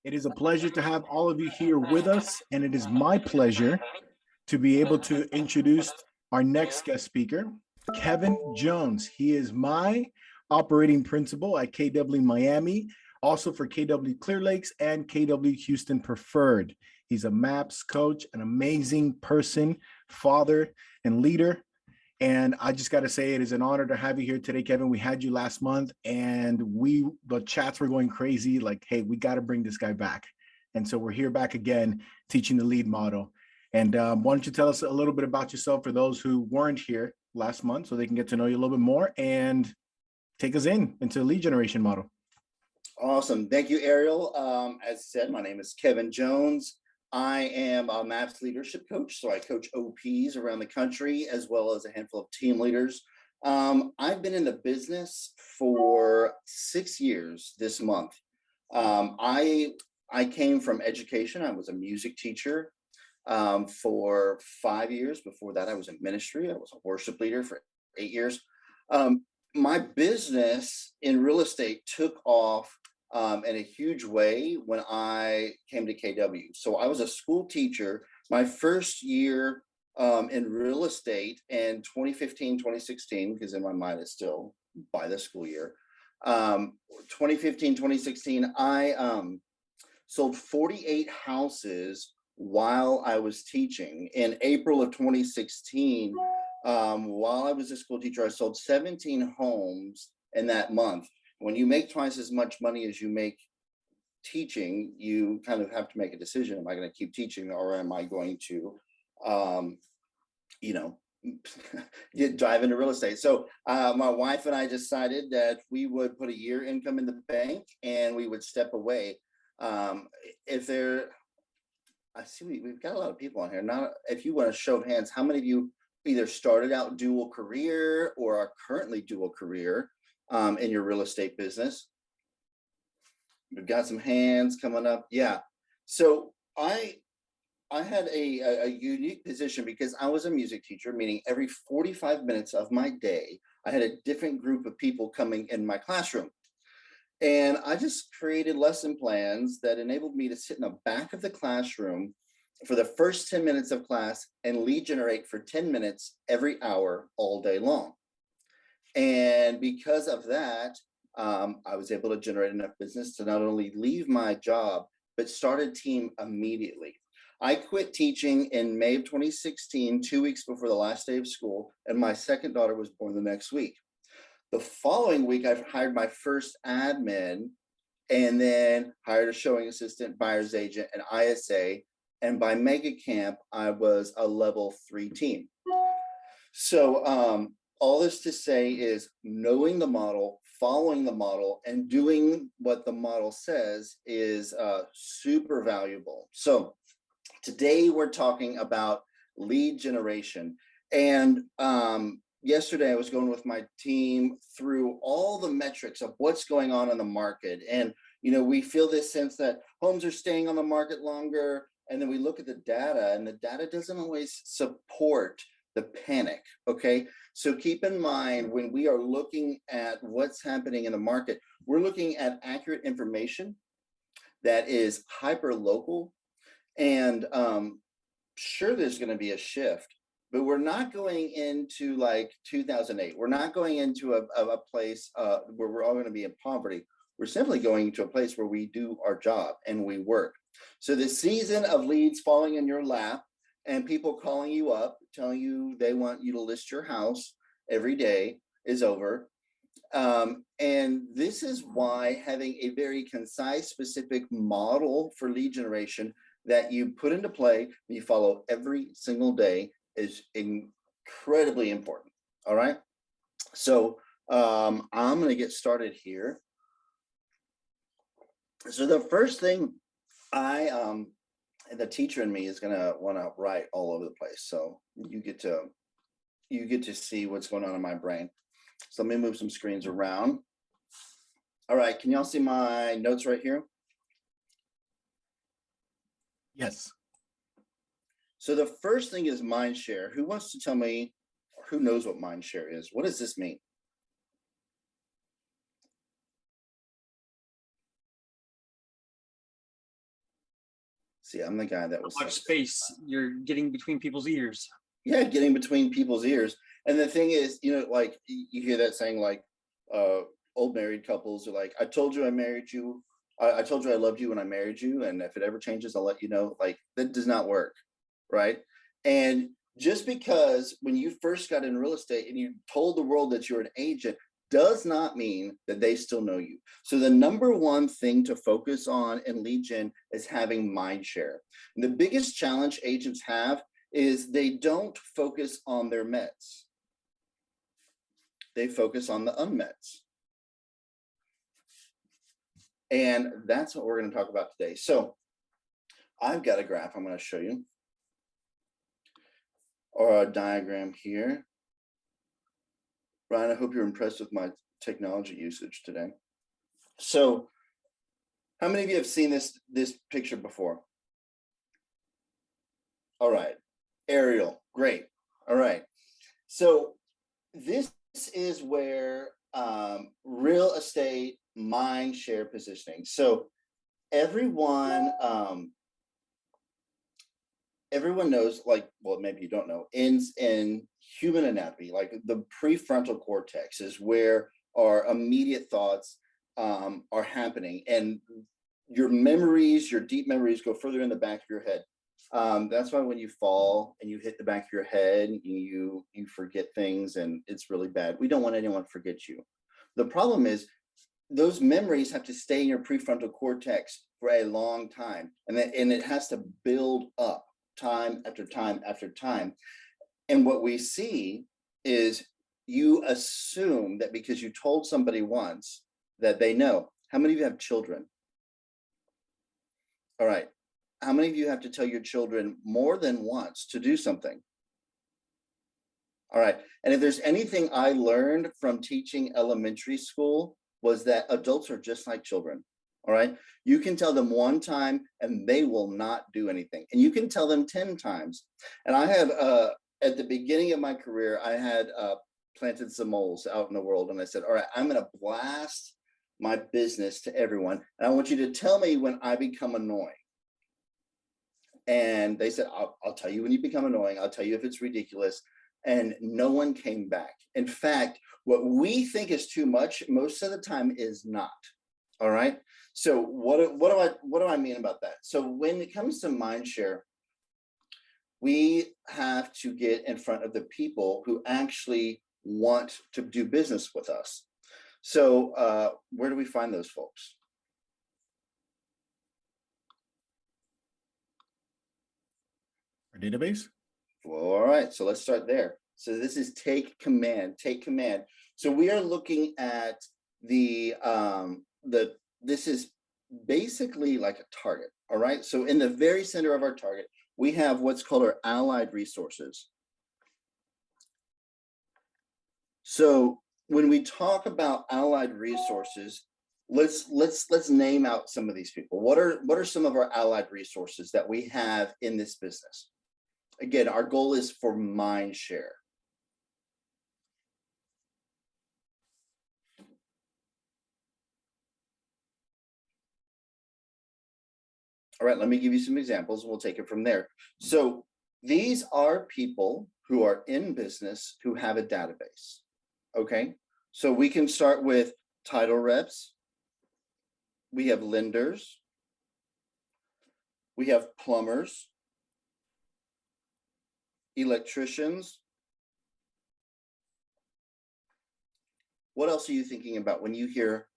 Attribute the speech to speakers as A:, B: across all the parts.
A: It is a pleasure to have all of you here with us, and it is my pleasure to be able to introduce our next guest speaker, Kevin Jones. He is my operating principal at KW Miami, also for KW Clear Lakes and KW Houston Preferred. He's a MAPS coach, an amazing person, father, and leader. And I just got to say, it is an honor to have you here today, Kevin. We had you last month, and the chats were going crazy. Like, hey, we got to bring this guy back. And so we're here back again, teaching the lead model. And why don't you tell us a little bit about yourself for those who weren't here last month, so they can get to know you a little bit more and take us into the lead generation model.
B: Awesome. Thank you, Ariel. As said, my name is Kevin Jones. I am a MAPS leadership coach, so I coach OPs around the country as well as a handful of team leaders. I've been in the business for 6 years this month. I came from education. I was a music teacher for 5 years. Before that, I was in ministry. I was a worship leader for 8 years. My business in real estate took off in a huge way when I came to KW. So I was a school teacher my first year in real estate in 2015, 2016, because in my mind it's still by the school year. 2015, 2016, I sold 48 houses while I was teaching. In April of 2016, while I was a school teacher, I sold 17 homes in that month. When you make twice as much money as you make teaching, you kind of have to make a decision. Am I going to keep teaching, or am I going to, dive into real estate? So my wife and I decided that we would put a year income in the bank and we would step away. I see we've got a lot of people on here. Now, if you want to show of hands, how many of you either started out dual career or are currently dual career in your real estate business? We've got some hands coming up. Yeah. So I had a unique position because I was a music teacher, meaning every 45 minutes of my day, I had a different group of people coming in my classroom. And I just created lesson plans that enabled me to sit in the back of the classroom for the first 10 minutes of class and lead generate for 10 minutes every hour all day long. And because of that, I was able to generate enough business to not only leave my job, but start a team immediately. I quit teaching in May of 2016, 2 weeks before the last day of school, and my second daughter was born the next week. The following week, I hired my first admin and then hired a showing assistant, buyer's agent, and ISA. And by Mega Camp, I was a level 3 team. So all this to say is knowing the model, following the model, and doing what the model says is super valuable. So today we're talking about lead generation. And yesterday I was going with my team through all the metrics of what's going on in the market. And, we feel this sense that homes are staying on the market longer. And then we look at the data, and the data doesn't always support the panic. Okay. So keep in mind, when we are looking at what's happening in the market, we're looking at accurate information that is hyper local. And sure, there's going to be a shift, but we're not going into like 2008. We're not going into a place where we're all going to be in poverty. We're simply going to a place where we do our job and we work. So the season of leads falling in your lap and people calling you up, telling you they want you to list your house every day is over. And this is why having a very concise, specific model for lead generation that you put into play and you follow every single day is incredibly important. All right. So I'm going to get started here. So the first thing the teacher in me is going to want to write all over the place. So you get to see what's going on in my brain. So let me move some screens around. All right. Can y'all see my notes right here?
A: Yes.
B: So the first thing is mind share. Who wants to tell me, or who knows what mind share is? What does this mean? See, I'm the guy that was
C: How much space you're getting between people's ears.
B: Yeah, getting between people's ears. And the thing is, like you hear that saying, like old married couples are like, I told you I married you. I told you I loved you when I married you. And if it ever changes, I'll let you know. Like, that does not work. Right. And just because when you first got in real estate and you told the world that you're an agent does not mean that they still know you. So the number one thing to focus on in lead gen is having mind share. And the biggest challenge agents have is they don't focus on their mets. They focus on the unmets. And that's what we're going to talk about today. So I've got a graph I'm going to show you, or a diagram here. Ryan, I hope you're impressed with my technology usage today. So how many of you have seen this picture before? All right. Aerial, great. All right. So this is where real estate mind share positioning. So everyone knows, like, well, maybe you don't know, in human anatomy, like the prefrontal cortex is where our immediate thoughts are happening, and your memories, your deep memories, go further in the back of your head. That's why when you fall and you hit the back of your head, you forget things, and it's really bad. We don't want anyone to forget you. The problem is those memories have to stay in your prefrontal cortex for a long time, and it has to build up time after time after time. And what we see is you assume that because you told somebody once that they know. How many of you have children? All right. How many of you have to tell your children more than once to do something? All right. And if there's anything I learned from teaching elementary school, was that adults are just like children. All right. You can tell them one time and they will not do anything. And you can tell them 10 times. And I have, at the beginning of my career, I had planted some moles out in the world. And I said, all right, I'm going to blast my business to everyone. And I want you to tell me when I become annoying. And they said, I'll tell you when you become annoying. I'll tell you if it's ridiculous. And no one came back. In fact, what we think is too much most of the time is not. All right. So what do I mean about that? So when it comes to mindshare, we have to get in front of the people who actually want to do business with us. So where do we find those folks?
A: Our database.
B: Well, all right, so let's start there. So this is take command. So we are looking at this is basically like a target. All right. So in the very center of our target, we have what's called our allied resources. So when we talk about allied resources, let's name out some of these people. What are some of our allied resources that we have in this business? Again, our goal is for mind share. All right, let me give you some examples and we'll take it from there. So these are people who are in business who have a database. Okay, so we can start with title reps. We have lenders. We have plumbers, electricians. What else are you thinking about when you hear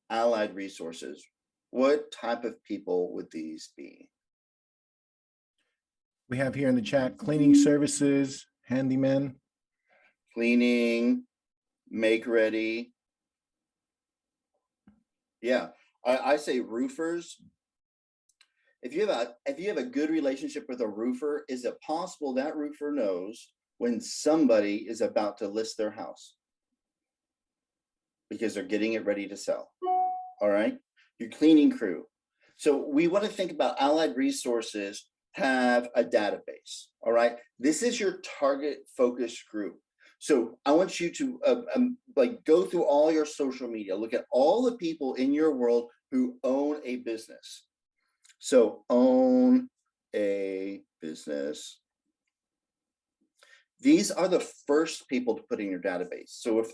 B: allied resources? What type of people would these be?
A: We have here in the chat cleaning services, handyman.
B: Cleaning, make ready. Yeah, I say roofers. If you have a good relationship with a roofer, is it possible that roofer knows when somebody is about to list their house because they're getting it ready to sell? All right, your cleaning crew. So we want to think about allied resources have a database. All right, this is your target focus group. So I want you to like go through all your social media, look at all the people in your world who own a business. So own a business. These are the first people to put in your database. So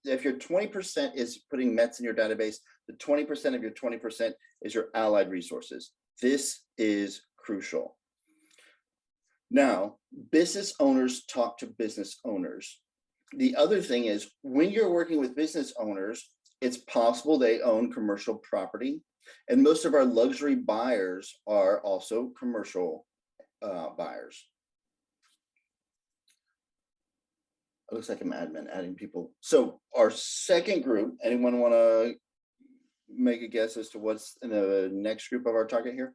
B: if your 20% is putting METs in your database, the 20% of your 20% is your allied resources. This is crucial. Now, business owners talk to business owners. The other thing is, when you're working with business owners, it's possible they own commercial property, and most of our luxury buyers are also commercial buyers. It looks like I'm adding people. So our second group, anyone want to make a guess as to what's in the next group of our target here?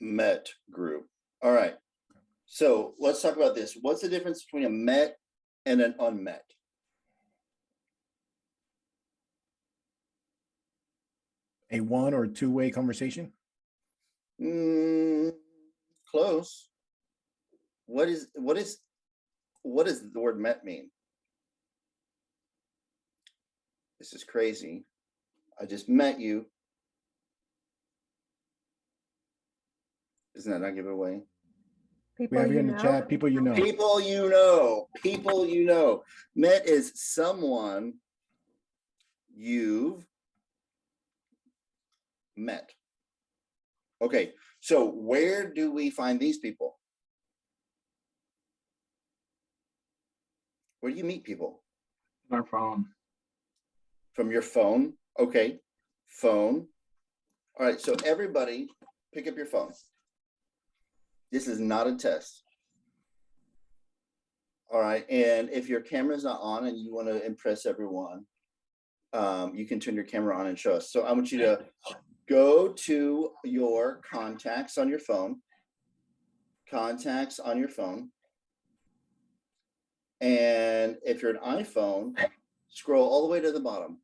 B: Met group. All right. So let's talk about this. What's the difference between a met and an unmet?
A: A one or two-way conversation?
B: Close. What does the word met mean? This is crazy. I just met you. Doesn't that not give it away?
A: We have here in the chat, people you know.
B: People you know. People you know. Met is someone you've met. Okay, so where do we find these people? Where do you meet people?
C: Our phone.
B: From your phone. Okay, phone. All right, so everybody pick up your phone. This is not a test. All right, and if your camera's not on and you want to impress everyone, you can turn your camera on and show us. So I want you to go to your contacts on your phone. Contacts on your phone. And if you're an iPhone, scroll all the way to the bottom.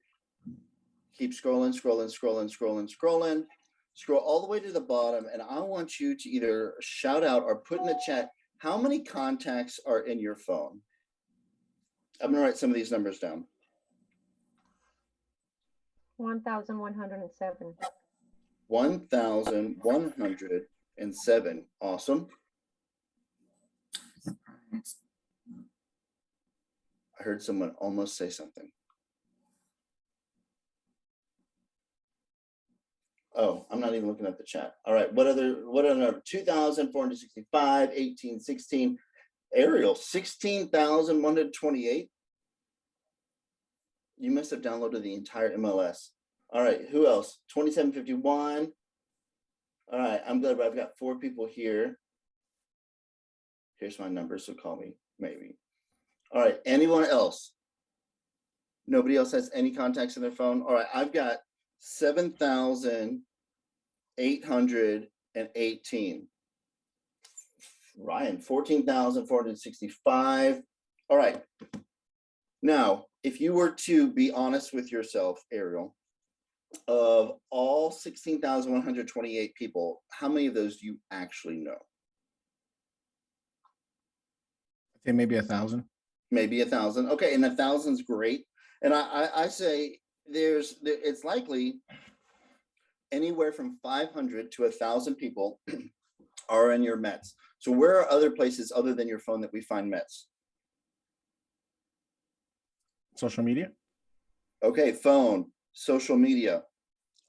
B: Keep scrolling, scrolling, scrolling, scrolling, scrolling. Scroll all the way to the bottom, and I want you to either shout out or put in the chat how many contacts are in your phone. I'm gonna write some of these numbers down.
D: 1,107.
B: 1,107. Awesome. I heard someone almost say something. Oh, I'm not even looking at the chat. All right, what other 2,465, 1816. Ariel, 16,128. You must have downloaded the entire MLS. All right, who else? 2751. All right, I'm glad I've got 4 people here. Here's my number, so call me, maybe. All right, anyone else? Nobody else has any contacts in their phone? All right, I've got 7,818. Ryan, 14,465. All right. Now, if you were to be honest with yourself, Ariel, of all 16,128 people, how many of those do you actually know?
A: I'd say maybe 1,000.
B: Maybe 1,000. Okay, and 1,000's great. And I say it's likely anywhere from 500 to 1,000 people are in your METs. So where are other places other than your phone that we find METs?
A: Social media.
B: Okay, phone, social media.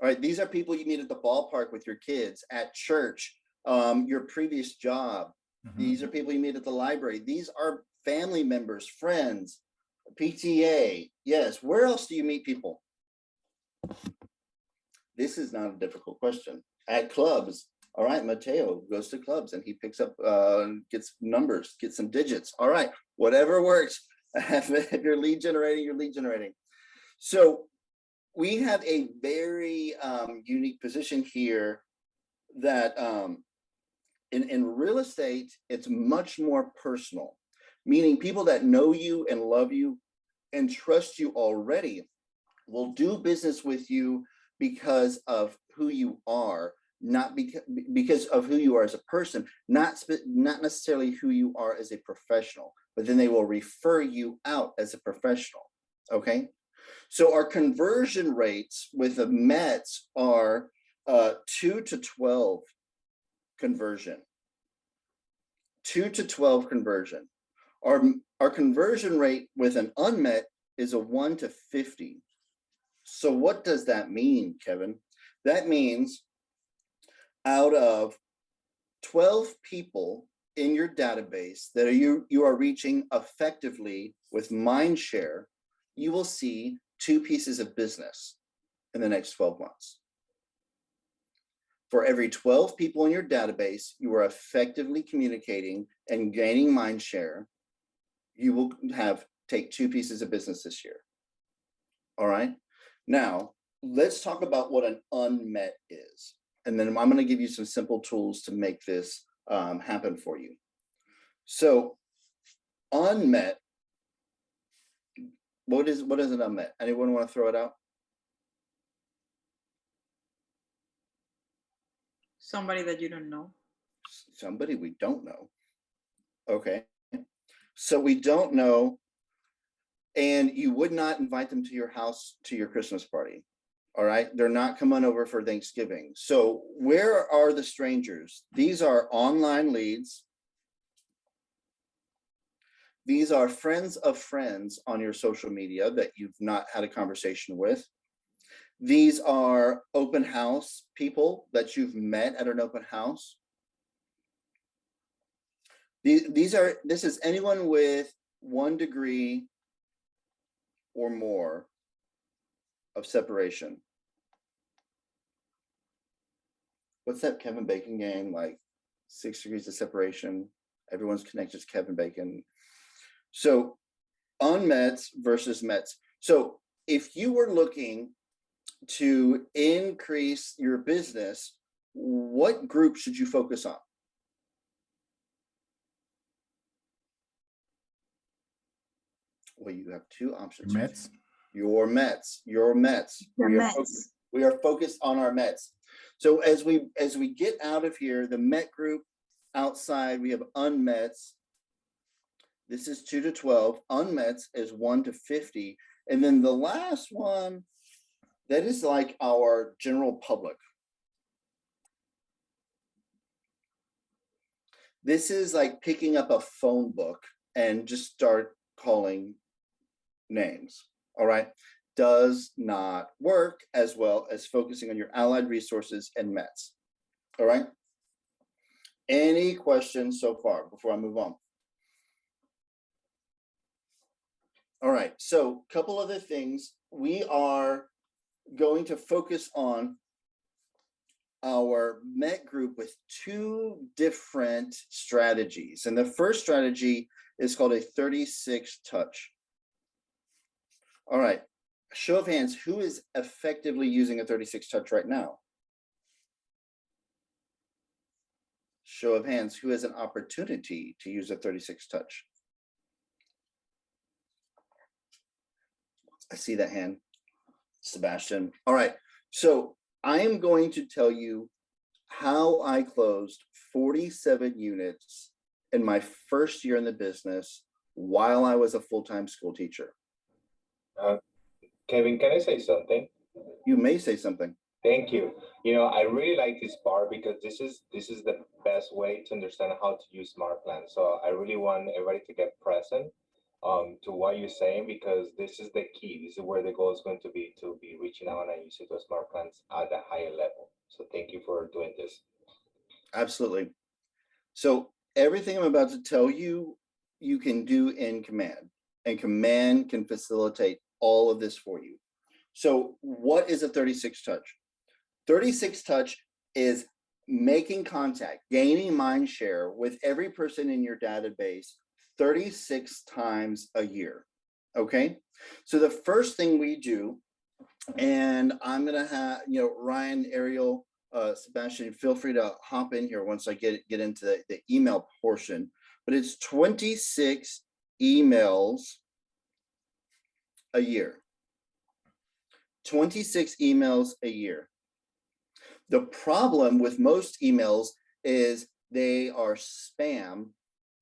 B: All right, these are people you meet at the ballpark with your kids, at church, your previous job. These are people you meet at the library. These are family members, friends, PTA. Yes, where else do you meet people? This is not a difficult question. At clubs. All right, Mateo goes to clubs and he picks up, gets numbers, gets some digits. All right, whatever works. If you're lead generating, you're lead generating. So we have a very unique position here that in real estate, it's much more personal, meaning people that know you and love you and trust you already will do business with you because of who you are, not because of who you are as a person, not necessarily who you are as a professional, but then they will refer you out as a professional. Okay, so our conversion rates with the METs are 2 to 12 conversion. 2 to 12 conversion. Our conversion rate with an unmet is a 1 to 50. So what does that mean, Kevin? That means out of 12 people in your database that you are reaching effectively with mind share, you will see 2 pieces of business in the next 12 months. For every 12 people in your database, you are effectively communicating and gaining mind share, you will take 2 pieces of business this year. All right. Now, let's talk about what an unmet is. And then I'm going to give you some simple tools to make this happen for you. So unmet, what is an unmet? Anyone want to throw it out?
D: Somebody that you don't know.
B: Somebody we don't know. Okay. So we don't know, and you would not invite them to your house to your Christmas party. All right. They're not coming over for Thanksgiving. So where are the strangers? These are online leads. These are friends of friends on your social media that you've not had a conversation with. These are open house people that you've met at an open house. This is anyone with 1 degree or more of separation. What's that Kevin Bacon game? Like 6 degrees of separation. Everyone's connected to Kevin Bacon. So unmets versus mets. So if you were looking to increase your business, what group should you focus on? Well, you have 2 options.
A: Mets.
B: Your Mets. We are focused on our Mets. So as we get out of here, the Met group outside, we have unmets. This is 2 to 12. Unmets is 1 to 50. And then the last one, that is like our general public. This is like picking up a phone book and just start calling names. All right. Does not work as well as focusing on your allied resources and Mets. All right. Any questions so far before I move on? All right. So a couple other things. We are going to focus on our Met group with 2 different strategies. And the first strategy is called a 36 touch. All right. Show of hands, who is effectively using a 36 touch right now? Show of hands, who has an opportunity to use a 36 touch? I see that hand, Sebastian. All right, so I am going to tell you how I closed 47 units in my first year in the business while I was a full-time school teacher.
E: Kevin, can I say something?
B: You may say something.
E: Thank you. You know, I really like this part because this is the best way to understand how to use smart plans. So I really want everybody to get present to what you're saying, because this is the key. This is where the goal is going to be reaching out and using those smart plans at a higher level. So thank you for doing this.
B: Absolutely. So everything I'm about to tell you, you can do in Command, and Command can facilitate all of this for you. So what is a 36 touch? 36 touch is making contact, gaining mind share with every person in your database 36 times a year. Okay. So the first thing we do, and I'm going to have, Ryan, Ariel, Sebastian, feel free to hop in here once I get into the email portion, but it's 26 emails a year. 26 emails a year. The problem with most emails is they are spam,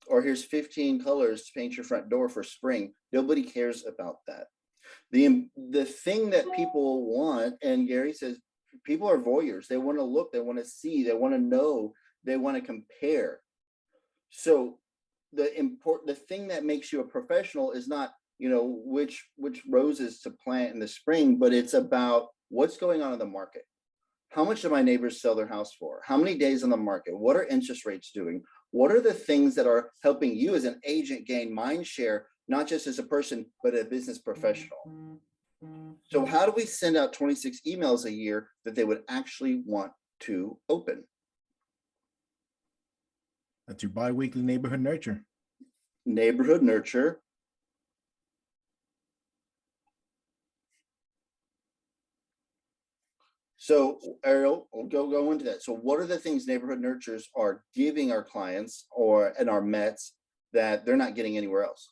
B: or here's 15 colors to paint your front door for spring. Nobody cares about that. The thing that people want, and Gary says, People are voyeurs. They want to look, they want to see, they want to know, they want to compare. So the thing that makes you a professional is not, you know, which roses to plant in the spring, but it's about what's going on in the market. How much do my neighbors sell their house for? How many days on the market? What are interest rates doing? What are the things that are helping you as an agent gain mind share, not just as a person, but a business professional? So how do we send out 26 emails a year that they would actually want to open?
A: That's your bi-weekly neighborhood nurture.
B: Neighborhood nurture. So Ariel, we'll go into that. So what are the things neighborhood nurtures are giving our clients and our Mets that they're not getting anywhere else?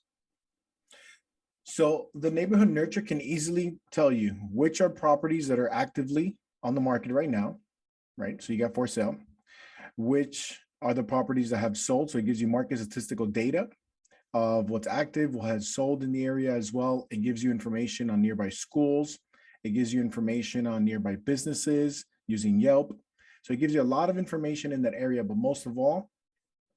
A: So the neighborhood nurture can easily tell you which are properties that are actively on the market right now, right? So you got for sale, which are the properties that have sold. So it gives you market statistical data of what's active, what has sold in the area as well. It gives you information on nearby schools. It gives you information on nearby businesses using Yelp. So it gives you a lot of information in that area, but most of all,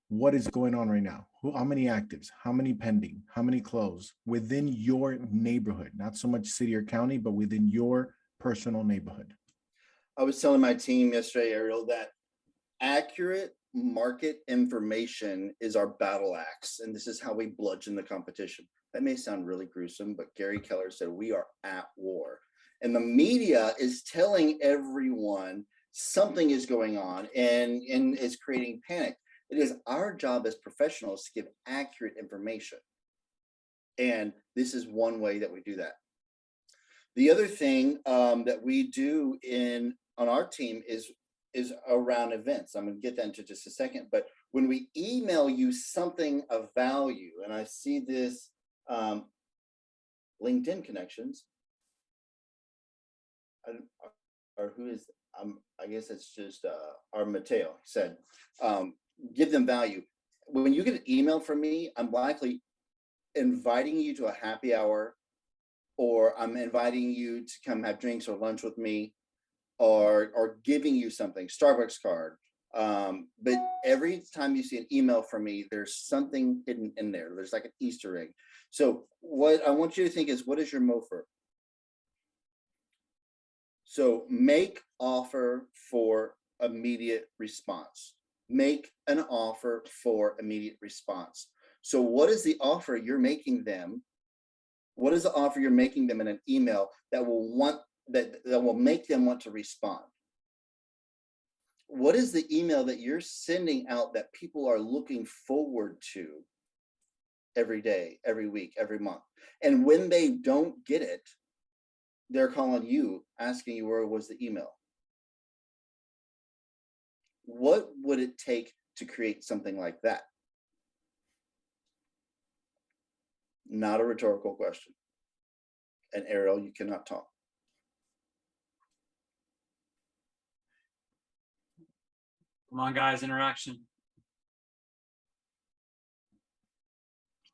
A: what is going on right now? How many actives, how many pending, how many closed within your neighborhood, not so much city or county, but within your personal neighborhood.
B: I was telling my team yesterday, Ariel, that accurate market information is our battle axe, and this is how we bludgeon the competition. That may sound really gruesome, but Gary Keller said we are at war. And the media is telling everyone something is going on and is creating panic. It is our job as professionals to give accurate information. And this is one way that we do that. The other thing that we do on our team is around events. I'm going to get that into just a second. But when we email you something of value, and I see this LinkedIn connections, or who is, I guess it's just our Mateo said, give them value. When you get an email from me, I'm likely inviting you to a happy hour, or I'm inviting you to come have drinks or lunch with me, or giving you something, Starbucks card. But every time you see an email from me, there's something hidden in there. There's like an Easter egg. So what I want you to think is, what is your MOFR? So make offer for immediate response. Make an offer for immediate response. So what is the offer you're making them? What is the offer you're making them in an email that will make them want to respond? What is the email that you're sending out that people are looking forward to every day, every week, every month? And when they don't get it, they're calling you, asking you where was the email. What would it take to create something like that? Not a rhetorical question. And Ariel, you cannot talk.
C: Come on, guys, interaction.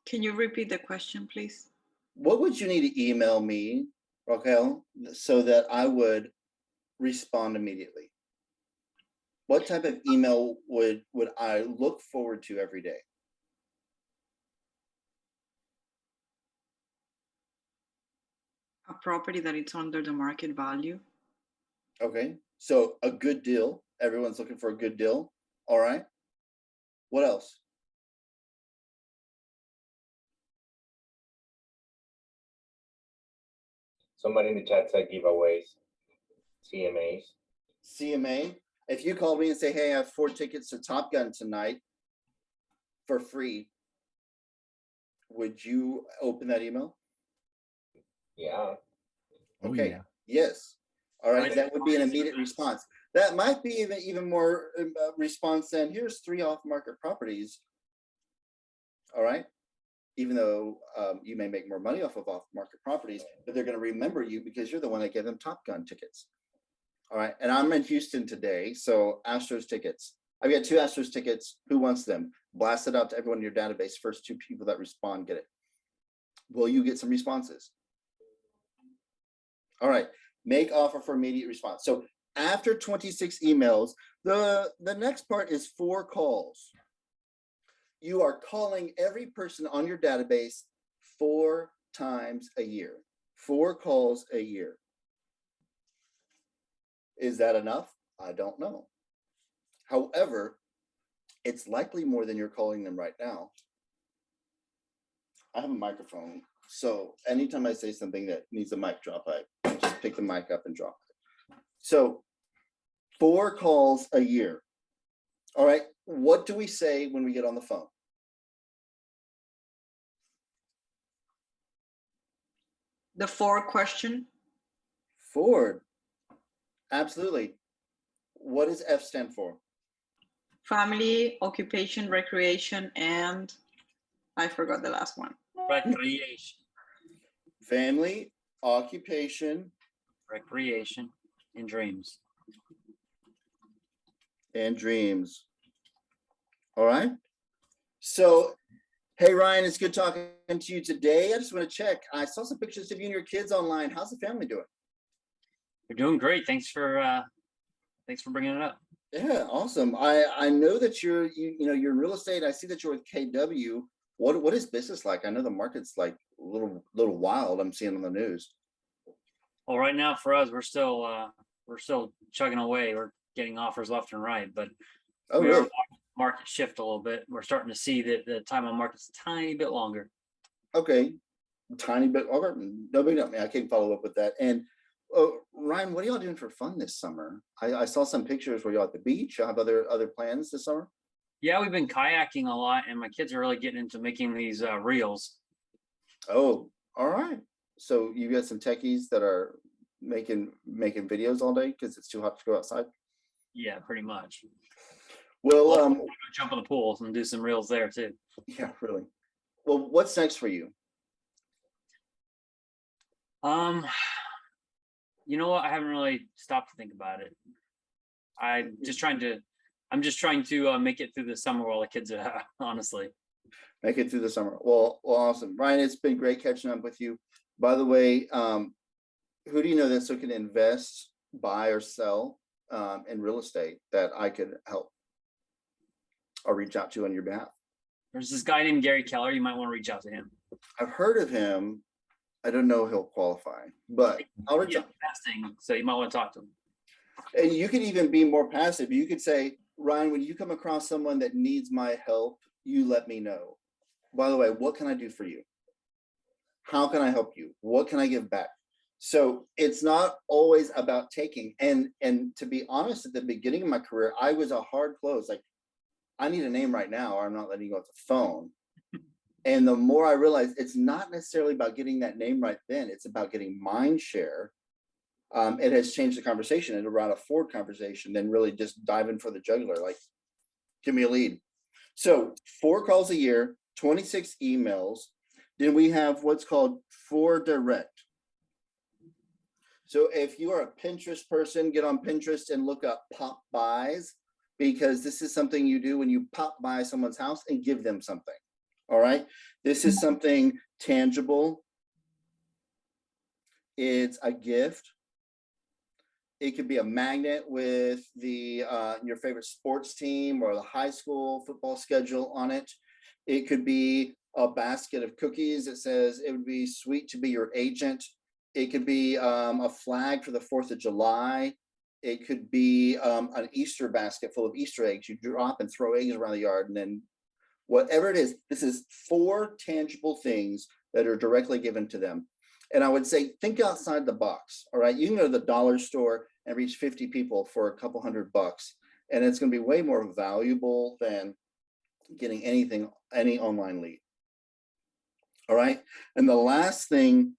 D: Can you repeat the question, please?
B: What would you need to email me, Raquel, so that I would respond immediately? What type of email would I look forward to every day?
D: A property that it's under the market value.
B: Okay, so a good deal. Everyone's looking for a good deal. All right. What else?
E: Somebody in the chat said giveaways, CMAs.
B: CMA. If you call me and say, hey, I have 4 tickets to Top Gun tonight for free, would you open that email?
E: Yeah.
B: Okay.
A: Yeah.
B: Yes. All right.
C: Right.
B: That would be an immediate response. That might be even more response than here's 3 off-market properties. All right. Even though you may make more money off of off-market properties, but they're going to remember you because you're the one that gave them Top Gun tickets. All right. And I'm in Houston today. So Astros tickets. I've got 2 Astros tickets. Who wants them? Blast it out to everyone in your database. First 2 people that respond get it. Will you get some responses? All right. Make offer for immediate response. So after 26 emails, the next part is 4 calls. You are calling every person on your database 4 times a year. 4 calls a year. Is that enough? I don't know. However, it's likely more than you're calling them right now. I have a microphone, so anytime I say something that needs a mic drop, I just pick the mic up and drop it. So 4 calls a year. All right, what do we say when we get on the phone?
D: The 4 question.
B: Ford. Absolutely. What does F stand for?
D: Family, occupation, recreation, and I forgot the last one.
C: Recreation.
B: Family, occupation,
C: Recreation and dreams.
B: and dreams. All right. So, hey, Ryan, it's good talking to you today. I just want to check. I saw some pictures of you and your kids online. How's the family doing?
C: You're doing great. Thanks for bringing it up.
B: Yeah, awesome. I know that you're you're in real estate. I see that you're with KW. What is business like? I know the market's like a little wild. I'm seeing on the news.
C: Well, right now for us, we're still chugging away. We're getting offers left and right, but
B: Oh,
C: we are
B: really?
C: watching the market shift a little bit. We're starting to see that the time on market's a tiny bit longer.
B: Okay, tiny bit. Okay, no big deal. I can follow up with that. And Ryan, what are y'all doing for fun this summer? I saw some pictures where y'all at the beach. Y'all have other plans this summer?
C: Yeah, we've been kayaking a lot, and my kids are really getting into making these reels.
B: Oh, all right. So you got some techies that are making videos all day because it's too hot to go outside.
C: Yeah, pretty much.
B: Well,
C: Jump in the pools and do some reels there too.
B: yeah, really. Well, what's next for you?
C: You know what? I haven't really stopped to think about it. I'm just trying to make it through the summer while the kids are out, honestly.
B: Make it through the summer. Well, awesome. Ryan, it's been great catching up with you. By the way, who do you know that's looking to invest, buy, or sell in real estate that I could help or reach out to on your behalf?
C: There's this guy named Gary Keller. You might want to reach out to him.
B: I've heard of him. I don't know if he'll qualify, but I'll reach out.
C: Investing, so you might want to talk to him.
B: And you could even be more passive. You could say, Ryan, when you come across someone that needs my help, you let me know. By the way, what can I do for you? How can I help you? What can I give back? So it's not always about taking. And to be honest, at the beginning of my career, I was a hard close. Like, I need a name right now, or I'm not letting you go off the phone. And the more I realized, it's not necessarily about getting that name right then. It's about getting mind share. It has changed the conversation and around a Ford conversation, then really just diving for the jugular, like, give me a lead. So 4 calls a year, 26 emails. Then we have what's called Ford Direct. So if you are a Pinterest person, get on Pinterest and look up pop buys, because this is something you do when you pop by someone's house and give them something. All right. This is something tangible. It's a gift. It could be a magnet with the your favorite sports team or the high school football schedule on it. It could be a basket of cookies that says it would be sweet to be your agent. It could be a flag for the 4th of July. It could be an Easter basket full of Easter eggs. You drop and throw eggs around the yard, and then whatever it is, this is 4 tangible things that are directly given to them. And I would say, think outside the box. All right. You can go to the dollar store and reach 50 people for a couple $100, and it's going to be way more valuable than getting any online lead. All right. And the last thing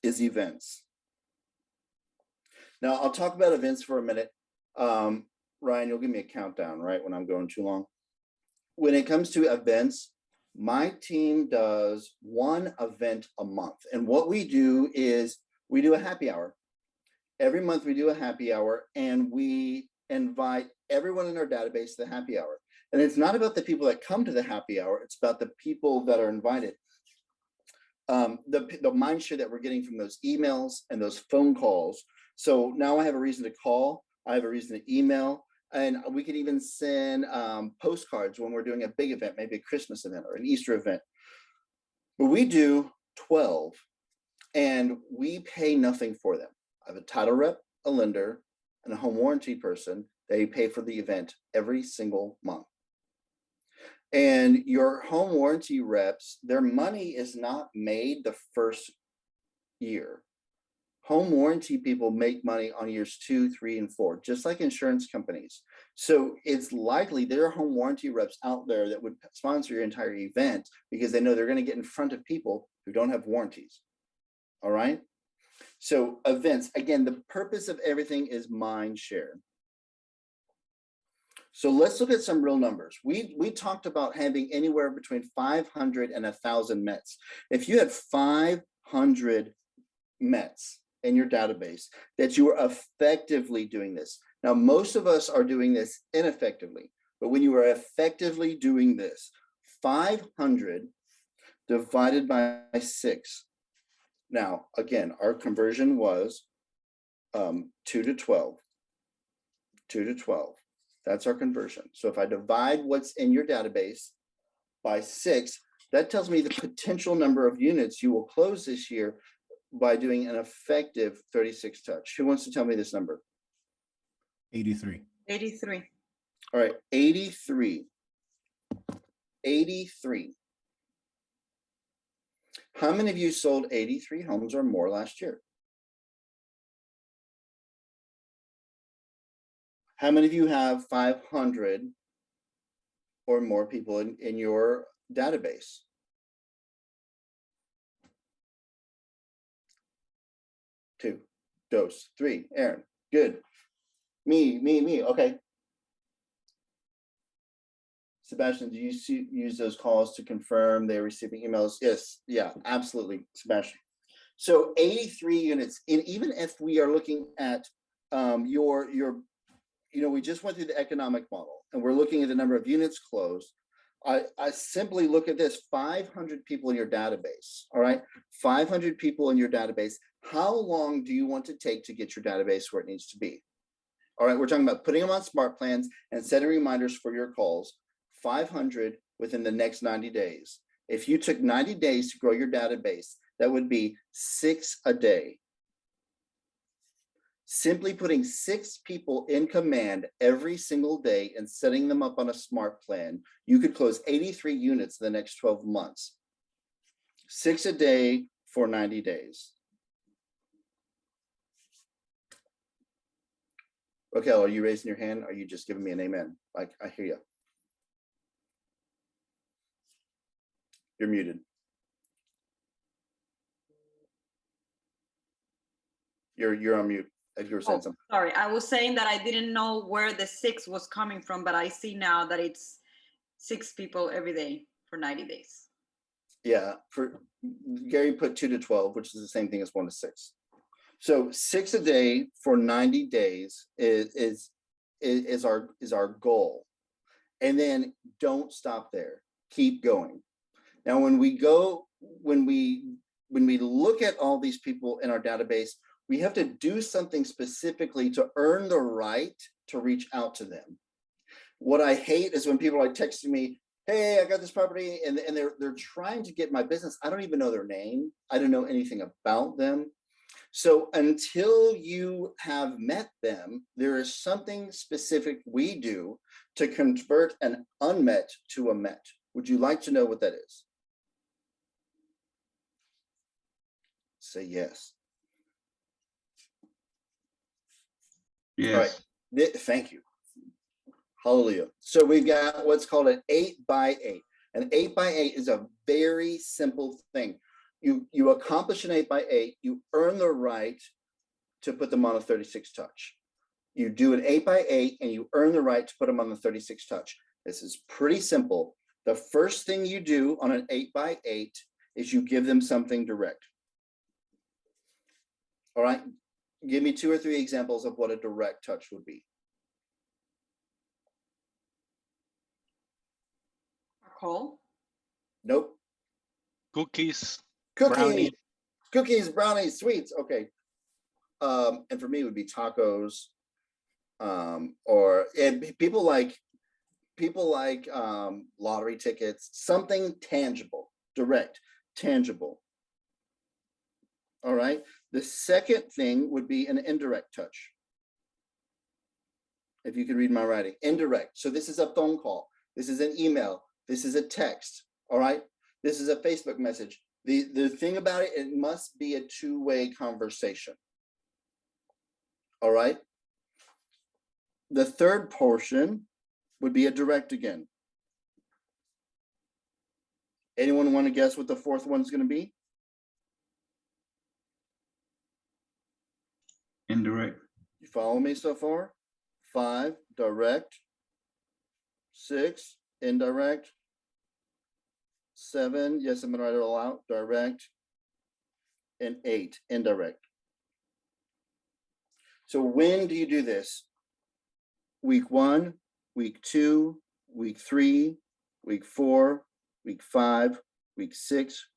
B: is events. Now I'll talk about events for a minute. Ryan, you'll give me a countdown, right? When I'm going too long. When it comes to events, my team does 1 event a month. And what we do is we do a happy hour. Every month we do a happy hour, and we invite everyone in our database to the happy hour. And it's not about the people that come to the happy hour. It's about the people that are invited. The mind share that we're getting from those emails and those phone calls. So now I have a reason to call. I have a reason to email, and we can even send postcards when we're doing a big event, maybe a Christmas event or an Easter event. But we do 12, and we pay nothing for them. I have a title rep, a lender, and a home warranty person. They pay for the event every single month. And your home warranty reps, their money is not made the first year. Home warranty people make money on years 2, 3, and 4, just like insurance companies. So it's likely there are home warranty reps out there that would sponsor your entire event because they know they're going to get in front of people who don't have warranties. All right. So events, again, the purpose of everything is mind share. So let's look at some real numbers. We talked about having anywhere between 500 and 1,000 METs. If you had 500 METs in your database, that you are effectively doing this. Now, most of us are doing this ineffectively, but when you are effectively doing this, 500 divided by 6. Now, again, our conversion was 2 to 12. 2 to 12. That's our conversion. So if I divide what's in your database by 6, that tells me the potential number of units you will close this year by doing an effective 36 touch. Who wants to tell me this number?
A: 83.
D: 83.
B: All right, 83. 83. How many of you sold 83 homes or more last year? How many of you have 500 or more people in your database? Two, dose, 3, Aaron, good. Me, okay. Sebastian, do you use those calls to confirm they're receiving emails? Yes, yeah, absolutely, Sebastian. So 83 units, and even if we are looking at your, we just went through the economic model, and we're looking at the number of units closed. I simply look at this: 500 people in your database. All right, 500 people in your database. How long do you want to take to get your database where it needs to be? All right, we're talking about putting them on smart plans and setting reminders for your calls. 500 within the next 90 days. If you took 90 days to grow your database, that would be 6 a day. Simply putting 6 people in command every single day and setting them up on a smart plan, you could close 83 units in the next 12 months. 6 a day for 90 days. Okay, are you raising your hand? Or are you just giving me an amen? Like, I hear you. You're muted. You're on mute. If you were saying something.
D: Sorry, I was saying that I didn't know where the 6 was coming from, but I see now that it's 6 people every day for 90 days.
B: Yeah, for Gary put 2 to 12, which is the same thing as 1 to 6. So 6 a day for 90 days is our goal. And then don't stop there. Keep going. Now, when we look at all these people in our database, we have to do something specifically to earn the right to reach out to them. What I hate is when people are texting me, hey, I got this property, and they're trying to get my business. I don't even know their name. I don't know anything about them. So until you have met them, there is something specific we do to convert an unmet to a met. Would you like to know what that is? Say yes.
F: Yes.
B: All right. Thank you. Hallelujah. So we've got what's called an 8x8. An 8x8 is a very simple thing. You accomplish an 8x8, you earn the right to put them on a 36 touch. You do an 8x8 and you earn the right to put them on the 36 touch. This is pretty simple. The first thing you do on an 8x8 is you give them something direct. All right. Give me 2 or 3 examples of what a direct touch would be.
D: A call?
B: Nope.
F: Cookies.
B: Cookies,
F: Brownie.
B: cookies, brownies, sweets. Okay. And for me, it would be tacos, Or people like lottery tickets, something tangible, direct, tangible. All right. The second thing would be an indirect touch. If you could read my writing, indirect. So this is a phone call. This is an email. This is a text. All right. This is a Facebook message. The thing about it, it must be a two-way conversation. All right. The third portion would be a direct again. Anyone want to guess what the fourth one's going to be?
F: Indirect.
B: You follow me so far? 5, direct. 6, indirect. 7, yes, I'm going to write it all out, direct. And 8, indirect. So when do you do this? Week 1, week 2, week 3, week 4, week 5, week 6,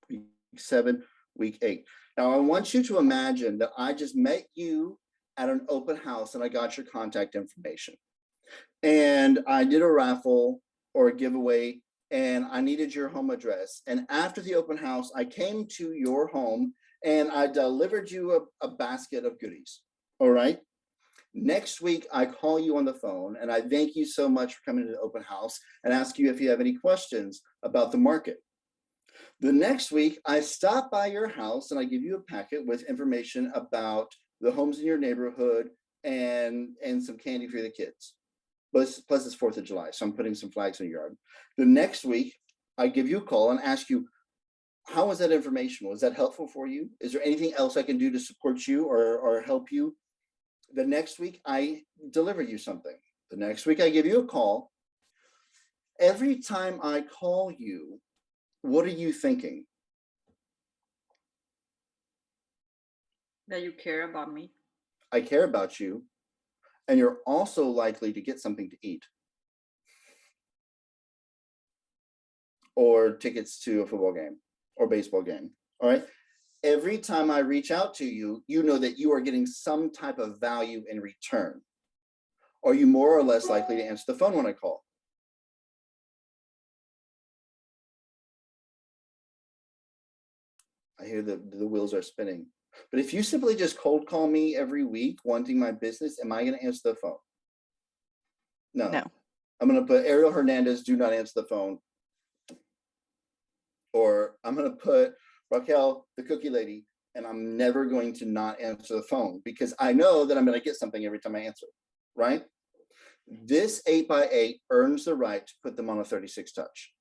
B: week 7, week 8. Now I want you to imagine that I just met you at an open house and I got your contact information. And I did a raffle or a giveaway and I needed your home address. And after the open house, I came to your home and I delivered you a basket of goodies. All right. Next week, I call you on the phone and I thank you so much for coming to the open house and ask you if you have any questions about the market. The next week, I stop by your house and I give you a packet with information about the homes in your neighborhood and some candy for the kids. Plus it's 4th of July, so I'm putting some flags in your yard. The next week, I give you a call and ask you, how was that information? Was that helpful for you? Is there anything else I can do to support you or help you? The next week, I deliver you something. The next week, I give you a call. Every time I call you, what are you thinking?
D: That you care about me.
B: I care about you. And you're also likely to get something to eat. Or tickets to a football game or baseball game. All right. Every time I reach out to you, you know that you are getting some type of value in return. Are you more or less likely to answer the phone when I call? I hear the wheels are spinning. But if you simply just cold call me every week wanting my business, am I going to answer the phone? No. I'm going to put Ariel Hernandez, do not answer the phone. Or I'm going to put Raquel, the cookie lady, and I'm never going to not answer the phone because I know that I'm going to get something every time I answer, right? This 8x8 earns the right to put them on a 36 touch.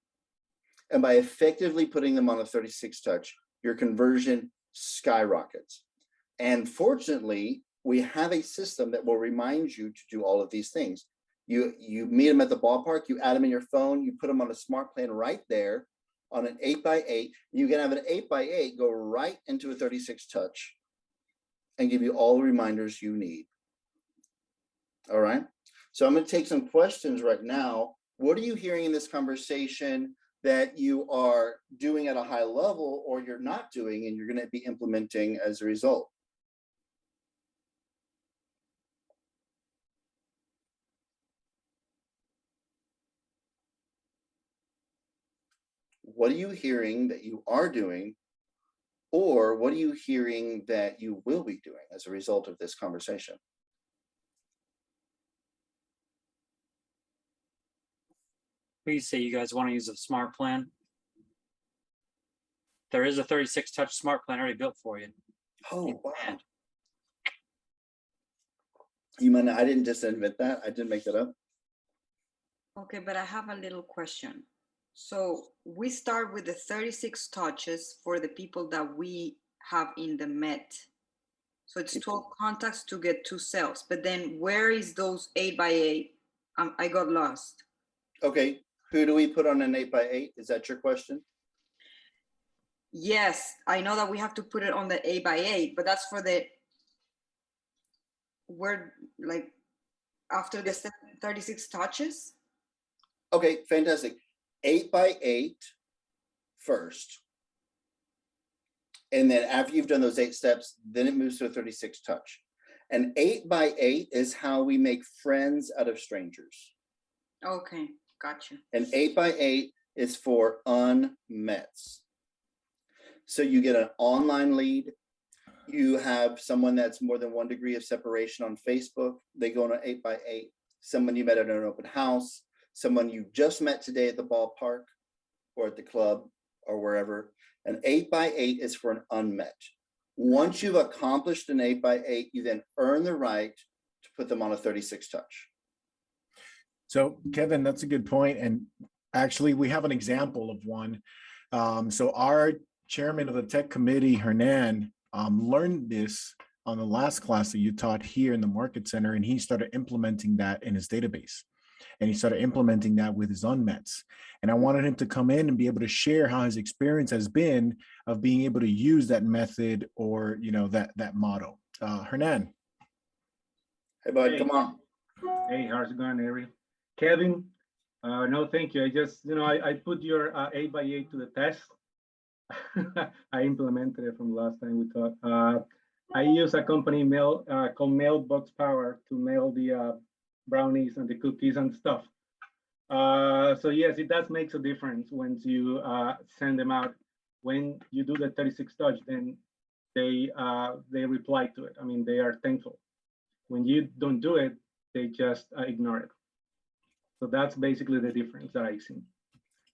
B: And by effectively putting them on a 36 touch, your conversion skyrockets. And fortunately, we have a system that will remind you to do all of these things. You meet them at the ballpark, you add them in your phone, you put them on a smart plan right there on an 8x8. You can have an 8x8 go right into a 36 touch and give you all the reminders you need. All right. So I'm going to take some questions right now. What are you hearing in this conversation that you are doing at a high level or you're not doing and you're going to be implementing as a result? What are you hearing that you are doing, or what are you hearing that you will be doing as a result of this conversation?
C: Please say you guys want to use a smart plan. There is a 36 touch smart plan already built for you.
B: Oh, wow. You mean I didn't just invent that? I didn't make that up.
D: Okay, but I have a little question. So we start with the 36 touches for the people that we have in the Met. So it's 12 contacts to get 2 sales. But then where is those 8x8? I got lost.
B: Okay, who do we put on an 8x8? Is that your question?
D: Yes, I know that we have to put it on the 8x8, but that's for the where, like, after the 36 touches.
B: Okay, fantastic. 8x8 first. And then after you've done those 8 steps, then it moves to a 36 touch. An 8x8 is how we make friends out of strangers.
D: Okay, gotcha.
B: An 8x8 is for unmets. So you get an online lead. You have someone that's more than 1 degree of separation on Facebook. They go on an 8x8. Someone you met at an open house. Someone you just met today at the ballpark or at the club or wherever. An 8x8 is for an unmet. Once you've accomplished an 8x8, you then earn the right to put them on a 36 touch.
A: So Kevin, that's a good point. And actually we have an example of one. So our chairman of the tech committee, Hernan, learned this on the last class that you taught here in the market center, and he started implementing that in his database. And he started implementing that with his unmets. And I wanted him to come in and be able to share how his experience has been of being able to use that method or, you know, that model. Hernan.
B: Hey, bud,
G: Hey.
B: come on.
G: Hey, how's it going, Ari? Kevin, no, thank you. I just, I put your 8x8 to the test. I implemented it from last time we talked. I use a company called Mailbox Power to mail the brownies and the cookies and stuff. So yes, it does make a difference when you send them out. When you do the 36 touch, then they reply to it. I mean, they are thankful. When you don't do it, they just ignore it. So that's basically the difference that I see.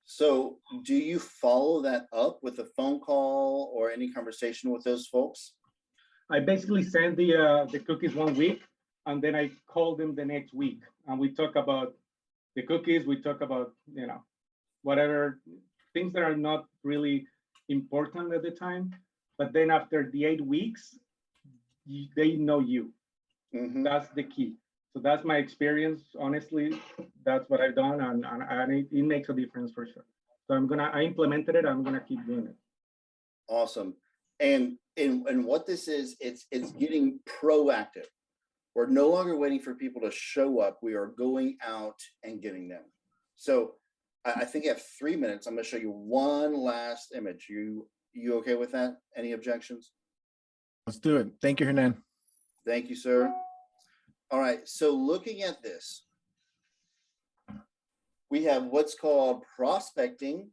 B: So do you follow that up with a phone call or any conversation with those folks?
G: I basically send the cookies 1 week, and then I call them the next week, and we talk about the cookies. We talk about whatever things that are not really important at the time. But then after the 8 weeks, they know you.
B: Mm-hmm.
G: That's the key. So that's my experience. Honestly, that's what I've done, and it makes a difference for sure. So I implemented it. I'm gonna keep doing it.
B: Awesome. And what this is, it's getting proactive. We're no longer waiting for people to show up. We are going out and getting them. So I think I have 3 minutes. I'm going to show you one last image. You okay with that? Any objections?
A: Let's do it. Thank you, Hernan.
B: Thank you, sir. All right. So looking at this, we have what's called prospecting,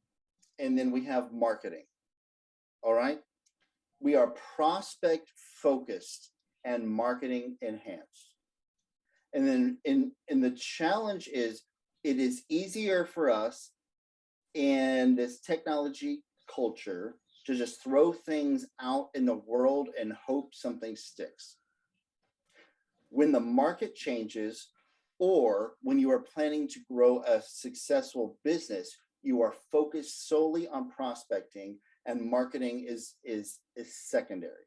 B: and then we have marketing. All right. We are prospect focused and marketing enhanced. And then in the challenge is, it is easier for us in this technology culture to just throw things out in the world and hope something sticks. When the market changes, or when you are planning to grow a successful business, you are focused solely on prospecting, and marketing is secondary.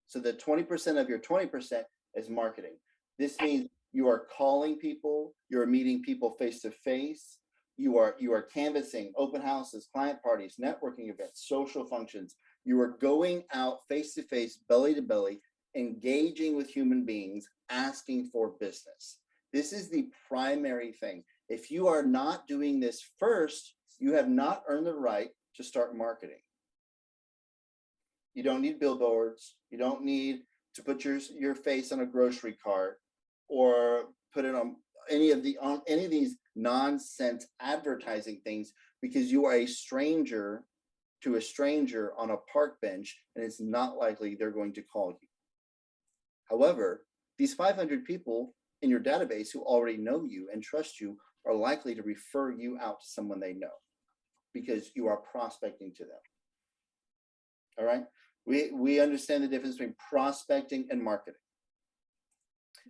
B: So the 20% of your 20% is marketing. This means you are calling people, you're meeting people face to face, you are canvassing open houses, client parties, networking events, social functions. You are going out face to face, belly to belly, engaging with human beings, asking for business. This is the primary thing. If you are not doing this first, you have not earned the right to start marketing. You don't need billboards. You don't need to put your face on a grocery cart or put it on any of these nonsense advertising things, because you are a stranger to a stranger on a park bench, and it's not likely they're going to call you. However, these 500 people in your database who already know you and trust you are likely to refer you out to someone they know, because you are prospecting to them. All right. We understand the difference between prospecting and marketing.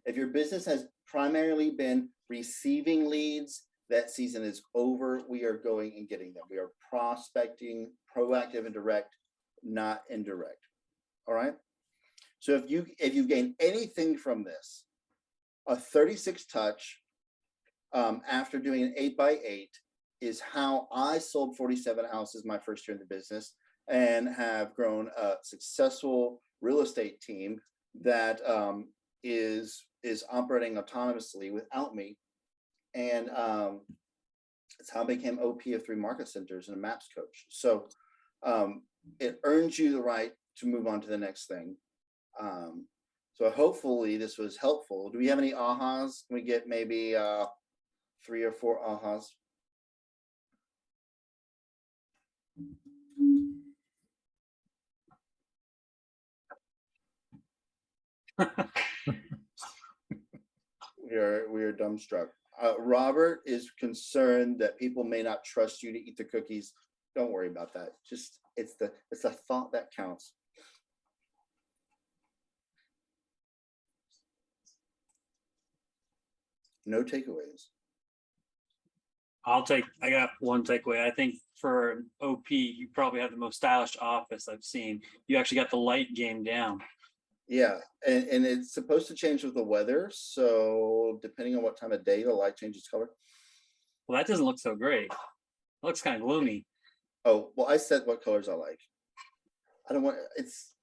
B: If your business has primarily been receiving leads, that season is over. We are going and getting them. We are prospecting, proactive and direct, not indirect. All right. So if you gain anything from this, a 36 touch after doing an 8x8 is how I sold 47 houses my first year in the business, and have grown a successful real estate team that is operating autonomously without me. And it's how I became OP of 3 market centers and a MAPS coach. So it earns you the right to move on to the next thing. So hopefully this was helpful. Do we have any ahas? Can we get maybe 3 or 4 ahas? We are dumbstruck. Robert is concerned that people may not trust you to eat the cookies. Don't worry about that. Just it's the thought that counts. No takeaways.
C: I got one takeaway. I think for OP, you probably have the most stylish office I've seen. You actually got the light game down.
B: Yeah, and it's supposed to change with the weather. So depending on what time of day, the light changes color.
C: Well, that doesn't look so great. It looks kind of gloomy.
B: Oh, well, I said what colors I like. I don't want it's.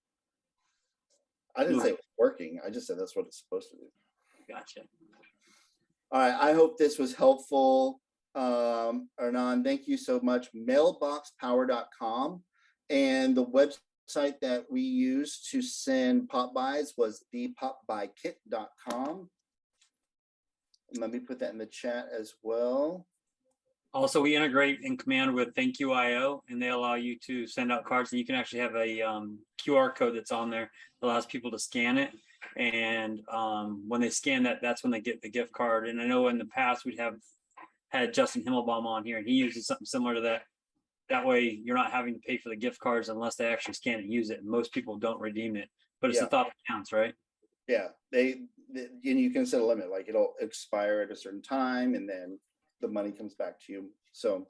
B: I didn't say it was working. I just said that's what it's supposed to do.
C: Gotcha.
B: All right. I hope this was helpful. Hernan, thank you so much. Mailboxpower.com. And the website that we used to send pop buys was thepopbuykit.com. Let me put that in the chat as well.
C: Also, we integrate in Command with ThankYou.io, and they allow you to send out cards, and you can actually have a QR code that's on there that allows people to scan it. And when they scan that, that's when they get the gift card. And I know in the past we'd had Justin Himmelbaum on here, and he uses something similar to that. That way, you're not having to pay for the gift cards unless they actually scan it and use it. And most people don't redeem it, but it's the thought that counts, right?
B: Yeah, and you can set a limit, like it'll expire at a certain time, and then the money comes back to you. So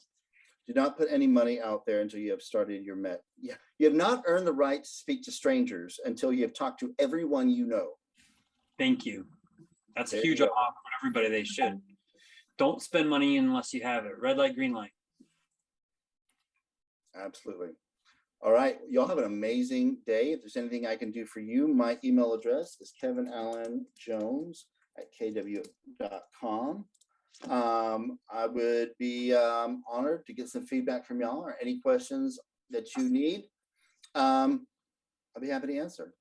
B: do not put any money out there until you have started your Met. Yeah, you have not earned the right to speak to strangers until you have talked to everyone you know.
C: Thank you. That's a
B: There
C: huge
B: you
C: offer for everybody. They should. Don't spend money unless you have it. Red light, green light.
B: Absolutely. All right, y'all have an amazing day. If there's anything I can do for you, my email address is kevinallenjones@kw.com. I would be honored to get some feedback from y'all or any questions that you need. I'll be happy to answer.